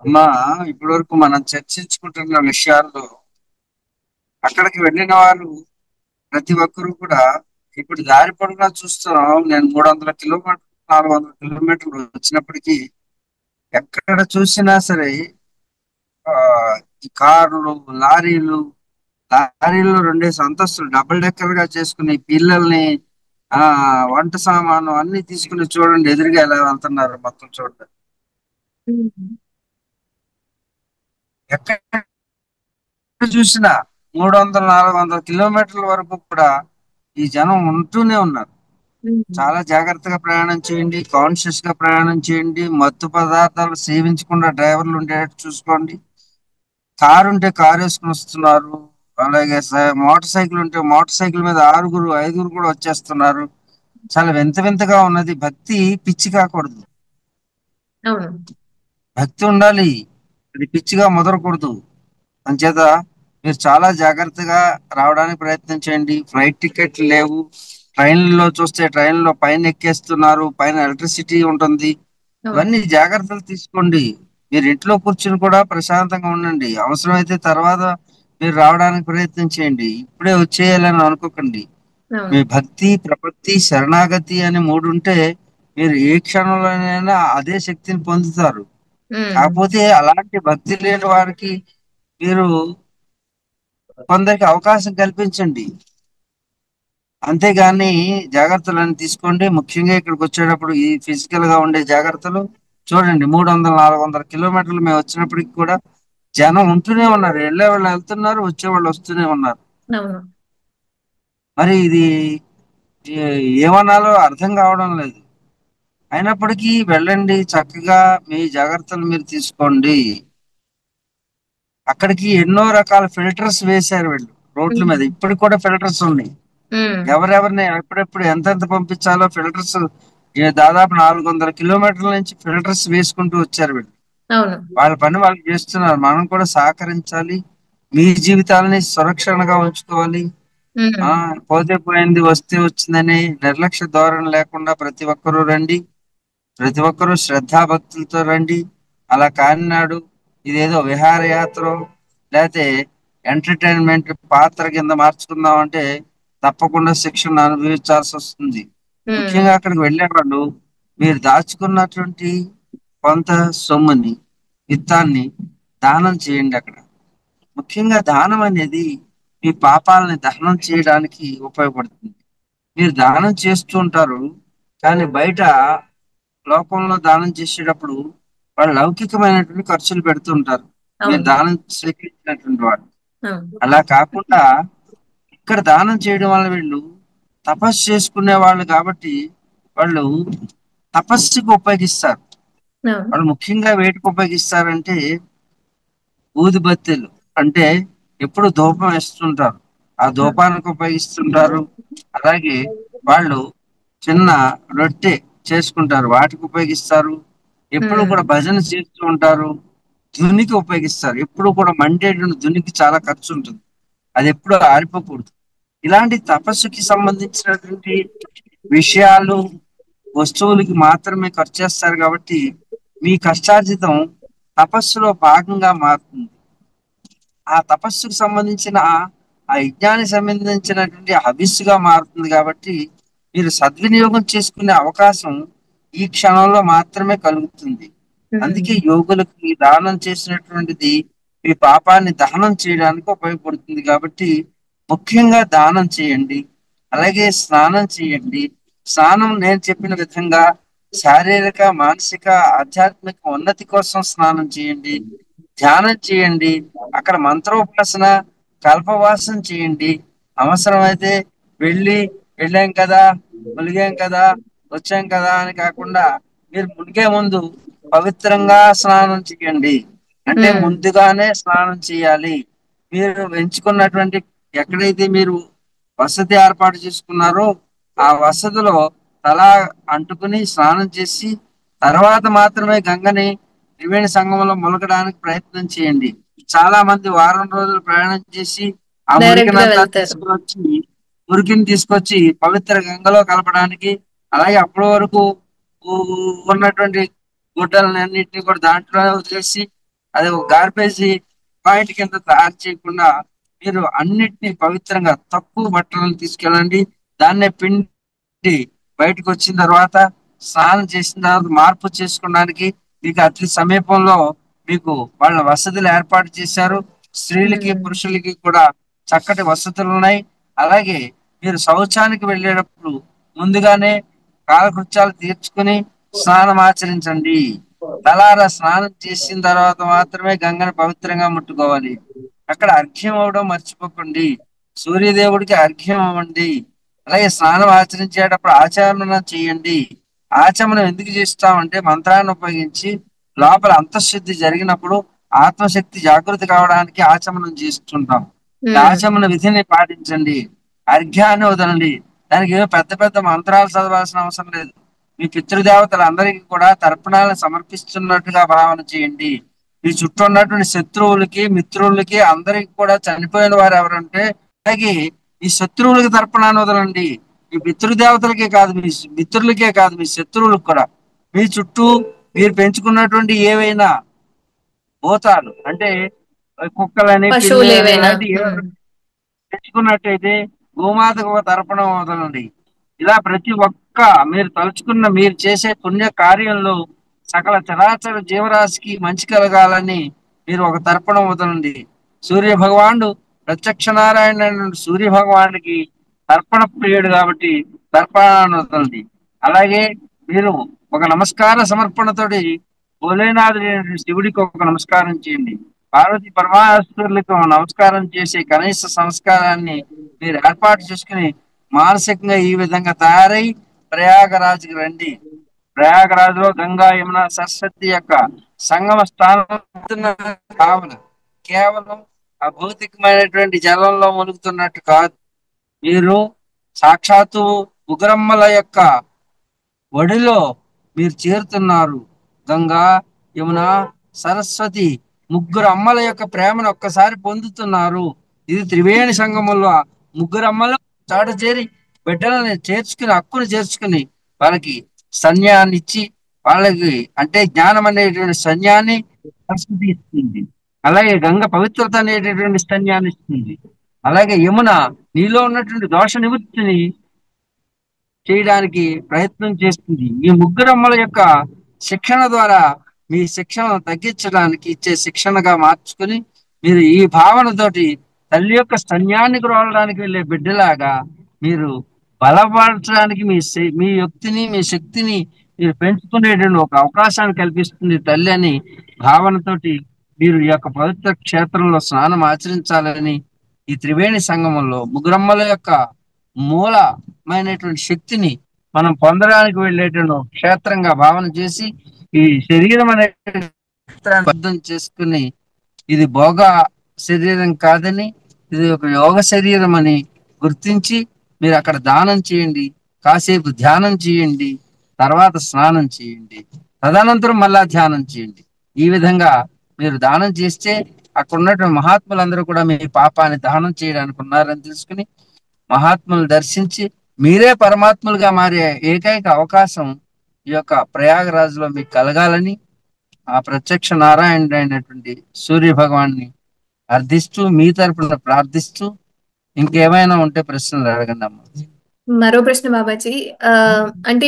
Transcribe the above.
అమ్మా, ఇప్పటి వరకు మనం చర్చించుకుంటున్న విషయాల్లో అక్కడికి వెళ్ళిన వారు ప్రతి ఒక్కరూ కూడా ఇప్పుడు దారి పొడుగునా చూస్తున్నాం. నేను 300 కిలోమీటర్లు 400 కిలోమీటర్లు వచ్చినప్పటికీ ఎక్కడ చూసినా సరే ఆ ఈ కార్లు, లారీలు లారీలు రెండేసి అంతస్తులు డబుల్ డెక్కర్ గా చేసుకుని పిల్లల్ని, ఆ వంట సామాను అన్ని తీసుకుని చూడండి ఎదురుగా ఎలా వెళ్తున్నారు మొత్తం చూడండి. హ్మ్. ఎక్కడ చూసినా 300 400 కిలోమీటర్ల వరకు కూడా ఈ జనం ఉంటూనే ఉన్నారు. హ్మ్. చాలా జాగ్రత్తగా ప్రయాణం చేయండి, కాన్షియస్ గా ప్రయాణం చేయండి, మత్తు పదార్థాలు సేవించకుండా డ్రైవర్లు ఉండేటట్టు చూసుకోండి. కారు ఉంటే కారు వేసుకుని వస్తున్నారు. అలాగే మోటార్ సైకిల్ ఉంటే మోటార్ సైకిల్ మీద ఆరుగురు ఐదుగురు కూడా వచ్చేస్తున్నారు. చాలా వింత వింతగా ఉన్నది. భక్తి పిచ్చి కాకూడదు. అవును. భక్తి ఉండాలి, అది పిచ్చిగా ముదరకూడదు. అంచేత మీరు చాలా జాగ్రత్తగా రావడానికి ప్రయత్నం చేయండి. ఫ్లైట్ టికెట్లు లేవు. ట్రైన్లో చూస్తే ట్రైన్లో పైన ఎక్కేస్తున్నారు, పైన ఎలక్ట్రిసిటీ ఉంటుంది. అవును. ఇవన్నీ జాగ్రత్తలు తీసుకోండి. మీరు ఇంట్లో కూర్చుని కూడా ప్రశాంతంగా ఉండండి. అవసరమైతే తర్వాత మీరు రావడానికి ప్రయత్నం చేయండి. ఇప్పుడే వచ్చేయాలని అనుకోకండి. మీ అవును. భక్తి, ప్రపత్తి, శరణాగతి అని మూడు ఉంటే మీరు ఏ క్షణంలోనైనా అదే శక్తిని పొందుతారు. హ్మ్. కాకపోతే అలాంటి భక్తి లేని వారికి మీరు కొందరికి అవకాశం కల్పించండి. అంతేగాని జాగ్రత్తలన్నీ తీసుకోండి. ముఖ్యంగా ఇక్కడికి వచ్చేటప్పుడు ఈ ఫిజికల్ గా ఉండే జాగ్రత్తలు చూడండి. 300 400 కిలోమీటర్లు మేము వచ్చినప్పటికి కూడా జనం ఉంటూనే ఉన్నారు. వెళ్ళే వాళ్ళు వెళ్తున్నారు, వచ్చే వాళ్ళు వస్తూనే ఉన్నారు. అవును. మరి ఇది ఏమనాలో అర్థం కావడం లేదు. అయినప్పటికీ వెళ్ళండి, చక్కగా మీ జాగ్రత్తలు మీరు తీసుకోండి. అక్కడికి ఎన్నో రకాల ఫిల్టర్స్ వేశారు వీళ్ళు రోడ్ల మీద. హ్మ్. ఇప్పటికి కూడా ఫిల్టర్స్ ఉన్నాయి. హ్మ్. ఎవరెవరిని ఎప్పుడెప్పుడు ఎంతెంత పంపించాలో ఫిల్టర్స్ దాదాపు 400 కిలోమీటర్ల నుంచి ఫిల్టర్స్ వేసుకుంటూ వచ్చారు వీళ్ళు. అవును. వాళ్ళ పని వాళ్ళు చేస్తున్నారు. మనం కూడా సహకరించాలి. మీ జీవితాలని సురక్షణగా ఉంచుకోవాలి. హ్మ్. ఆ పోతే పోయింది, వస్తే వచ్చిందని నిర్లక్ష్య ధోరణి లేకుండా ప్రతి ఒక్కరూ రండి. ప్రతి ఒక్కరూ శ్రద్ధాభక్తులతో రండి. అలా కానినాడు ఇదేదో విహారయాత్ర లేకపోతే ఎంటర్టైన్మెంట్ పాత్ర కింద మార్చుకుందాం అంటే తప్పకుండా శిక్షణ అనుభవించాల్సి వస్తుంది. హ్మ్. ముఖ్యంగా అక్కడికి వెళ్ళేవాళ్ళు మీరు దాచుకున్నటువంటి కొంత సొమ్ముని, విత్తాన్ని దానం చేయండి అక్కడ. ముఖ్యంగా దానం అనేది మీ పాపాలని దహనం చేయడానికి ఉపయోగపడుతుంది. మీరు దానం చేస్తూ ఉంటారు, కానీ బయట లోకంలో దానం చేసేటప్పుడు వాళ్ళు లౌకికమైనటువంటి ఖర్చులు పెడుతుంటారు. మీరు అవును. దానం స్వీకరించినటువంటి వాడు అవును. అలా కాకుండా ఇక్కడ దానం చేయడం వల్ల వీళ్ళు తపస్సు చేసుకునే వాళ్ళు కాబట్టి వాళ్ళు తపస్సుకు ఉపయోగిస్తారు. అవును. వాళ్ళు ముఖ్యంగా వేటికి ఉపయోగిస్తారంటే ఊదిబత్తీలు, అంటే ఎప్పుడు ధూపం వేస్తుంటారు, ఆ ధూపానికి ఉపయోగిస్తుంటారు. అలాగే వాళ్ళు చిన్న రొట్టె చేసుకుంటారు, వాటికి ఉపయోగిస్తారు. ఎప్పుడు హ్మ్. కూడా భజన చేస్తూ ఉంటారు. ధునికి ఉపయోగిస్తారు. ఎప్పుడు కూడా మండేటువంటి ధునికి చాలా ఖర్చు ఉంటుంది, అది ఎప్పుడు ఆరిపోకూడదు. ఇలాంటి తపస్సుకి సంబంధించినటువంటి విషయాలు, వస్తువులకి మాత్రమే ఖర్చు చేస్తారు కాబట్టి మీ కష్టార్జితం తపస్సులో భాగంగా మారుతుంది. ఆ తపస్సుకు సంబంధించిన ఆ యజ్ఞానికి సంబంధించినటువంటి హవిస్సుగా మారుతుంది కాబట్టి మీరు సద్వినియోగం చేసుకునే అవకాశం ఈ క్షణంలో మాత్రమే కలుగుతుంది. అందుకే హ్మ్. యోగులకు ఈ దానం చేసినటువంటిది మీ పాపాన్ని దహనం చేయడానికి ఉపయోగపడుతుంది. కాబట్టి ముఖ్యంగా దానం చేయండి. అలాగే స్నానం చేయండి. స్నానం నేను చెప్పిన విధంగా శారీరక, మానసిక, ఆధ్యాత్మిక ఉన్నతి కోసం స్నానం చేయండి. ధ్యానం చేయండి. అక్కడ మంత్రోపాసన, కల్పవాసం చేయండి. అవసరమైతే వెళ్ళి వెళ్ళాం కదా, ములిగాం కదా, వచ్చాం కదా అని కాకుండా మీరు మునిగే ముందు పవిత్రంగా స్నానం చేయండి. అంటే హ్మ్. ముందుగానే స్నానం చేయాలి. మీరు ఎంచుకున్నటువంటి ఎక్కడైతే మీరు వసతి ఏర్పాటు చేసుకున్నారో ఆ వసతిలో తల అంటుకుని స్నానం చేసి తర్వాత మాత్రమే గంగని త్రివేణి సంగమంలో మునగడానికి ప్రయత్నం చేయండి. చాలా మంది వారం రోజులు ప్రయాణం చేసి ఆ డైరెక్ట్ గా మురికినంతా వెళ్తారు. మురికిని తీసుకొచ్చి పవిత్ర గంగలో కలపడానికి, అలాగే అప్పటి వరకు ఉన్నటువంటి గుడ్డలన్నింటినీ కూడా దాంట్లో వదిలేసి అది ఒక గార్బేజ్ పాయింట్ కింద తయారు చేయకుండా మీరు అన్నిటినీ పవిత్రంగా తక్కువ బట్టలను తీసుకెళ్ళండి. దాన్నే పిండి బయటకు వచ్చిన తర్వాత స్నానం చేసిన తర్వాత మార్పు చేసుకోవడానికి మీకు అతి సమీపంలో మీకు వాళ్ళ వసతులు ఏర్పాటు చేశారు. స్త్రీలకి ఉమ్, పురుషులకి కూడా చక్కటి వసతులు ఉన్నాయి. అలాగే మీరు శౌచానికి వెళ్ళేటప్పుడు ముందుగానే కాలకృత్యాలు తీర్చుకుని స్నానం ఆచరించండి. తలారా స్నానం చేసిన తర్వాత మాత్రమే గంగను పవిత్రంగా ముట్టుకోవాలి. అక్కడ అర్ఘ్యం అవ్వడం మర్చిపోకండి. సూర్యదేవుడికి అర్ఘ్యం అవ్వండి. అలాగే స్నానం ఆచరించేటప్పుడు ఆచమనం చేయండి. ఆచమనం ఎందుకు చేస్తామంటే మంత్రాన్ని ఉపయోగించి లోపల అంతఃశుద్ధి జరిగినప్పుడు ఆత్మశక్తి జాగృతి కావడానికి ఆచమనం చేస్తుంటాం. ఈ ఉమ్, ఆచమన విధిని పాటించండి. అర్ఘ్యాన్ని వదలండి. దానికి ఏదో పెద్ద పెద్ద మంత్రాలు చదవాల్సిన అవసరం లేదు. మీ పితృదేవతలందరికీ కూడా తర్పణాలను సమర్పిస్తున్నట్టుగా భావన చేయండి. మీ చుట్టూ ఉన్నటువంటి శత్రువులకి మిత్రులకి అందరికి కూడా చనిపోయిన వారు ఎవరంటే అలాగే ఈ శత్రువులకి తర్పణాన్ని వదలండి. మీ పితృదేవతలకే కాదు, మీ మిత్రులకే కాదు, మీ శత్రువులకు కూడా. మీ చుట్టూ మీరు పెంచుకున్నటువంటి ఏవైనా భూతాలు అంటే కుక్కలని పశువులు పిల్లులని ఏవైనా. ఇలాంటి ఏమైనా తెచ్చుకున్నట్టయితే గోమాతకు ఒక తర్పణం వదలండి. ఇలా ప్రతి ఒక్క మీరు తలుచుకున్న మీరు చేసే పుణ్య కార్యంలో సకల చరాచర జీవరాశికి మంచి కలగాలని మీరు ఒక తర్పణం వదలండి. సూర్య భగవానుడు ప్రత్యక్ష నారాయణ సూర్య భగవానుడికి తర్పణ ప్రియుడు కాబట్టి తర్పణాన్ని వదలండి. అలాగే మీరు ఒక నమస్కార సమర్పణతోటి భోలేనాథుడి శివుడికి ఒక నమస్కారం చేయండి. పార్వతి పరమేశ్వరులకు నమస్కారం చేసే కనీస సంస్కారాన్ని మీరు ఏర్పాటు చేసుకుని మానసికంగా ఈ విధంగా తయారై ప్రయాగరాజ్కి రండి. ప్రయాగరాజులో గంగా యమున సరస్వతి యొక్క సంగమ స్థానం భావన కేవలం ఆ భౌతికమైనటువంటి జలంలో మునుగుతున్నట్టు కాదు. మీరు సాక్షాత్తు ఉగ్రమ్మల యొక్క ఒడిలో మీరు చేరుతున్నారు. గంగా యమున సరస్వతి ముగ్గురు అమ్మల యొక్క ప్రేమను ఒక్కసారి పొందుతున్నారు. ఇది త్రివేణి సంగమంలో ముగ్గురు అమ్మలు చాట చేరి బిడ్డలని చేర్చుకుని హక్కును చేర్చుకుని వాళ్ళకి సన్యాన్ని ఇచ్చి వాళ్ళకి అంటే జ్ఞానం అనేటువంటి సన్యాన్ని సరస్వతి ఇస్తుంది. అలాగే గంగ పవిత్రత అనేటటువంటి సన్యాన్ని ఇస్తుంది. అలాగే యమున నీలో ఉన్నటువంటి దోష నివృత్తిని చేయడానికి ప్రయత్నం చేస్తుంది. ఈ ముగ్గురమ్మల యొక్క శిక్షణ ద్వారా మీ శిక్షణను తగ్గించడానికి ఇచ్చే శిక్షణగా మార్చుకుని మీరు ఈ భావనతోటి తల్లి యొక్క స్తన్యాన్ని గ్రోలడానికి వెళ్ళే బిడ్డలాగా మీరు బలపరచడానికి మీ యుక్తిని మీ శక్తిని మీరు పెంచుకునేటువంటి ఒక అవకాశాన్ని కల్పిస్తుంది తల్లి అని భావనతోటి మీరు ఈ యొక్క పవిత్ర క్షేత్రంలో స్నానం ఆచరించాలని ఈ త్రివేణి సంగమంలో ముగ్గురమ్మల యొక్క మూలమైనటువంటి శక్తిని మనం పొందడానికి వెళ్ళేటువంటి ఒక క్షేత్రంగా భావన చేసి ఈ శరీరం అనే క్షేత్రాన్ని అర్థం చేసుకుని ఇది భోగ శరీరం కాదని ఇది ఒక యోగ శరీరం అని గుర్తించి మీరు అక్కడ దానం చేయండి. కాసేపు ధ్యానం చేయండి. తర్వాత స్నానం చేయండి. తదనంతరం మళ్ళా ధ్యానం చేయండి. ఈ విధంగా మీరు దానం చేస్తే అక్కడ ఉన్నటువంటి మహాత్ములందరూ కూడా మీ పాపాన్ని దానం చేయడానికి ఉన్నారని తెలుసుకుని మహాత్ములు దర్శించి మీరే పరమాత్ములుగా మారే ఏకైక అవకాశం ఈ యొక్క ప్రయాగరాజులో మీకు కలగాలని ఆ ప్రత్యక్ష నారాయణుడు అయినటువంటి సూర్య భగవాన్ని అర్థిస్తూ మీ తరపున ప్రార్థిస్తూ ఇంకేమైనా ఉంటే ప్రశ్నలు అడగండి అమ్మ. మరో ప్రశ్న బాబాజీ. అంటే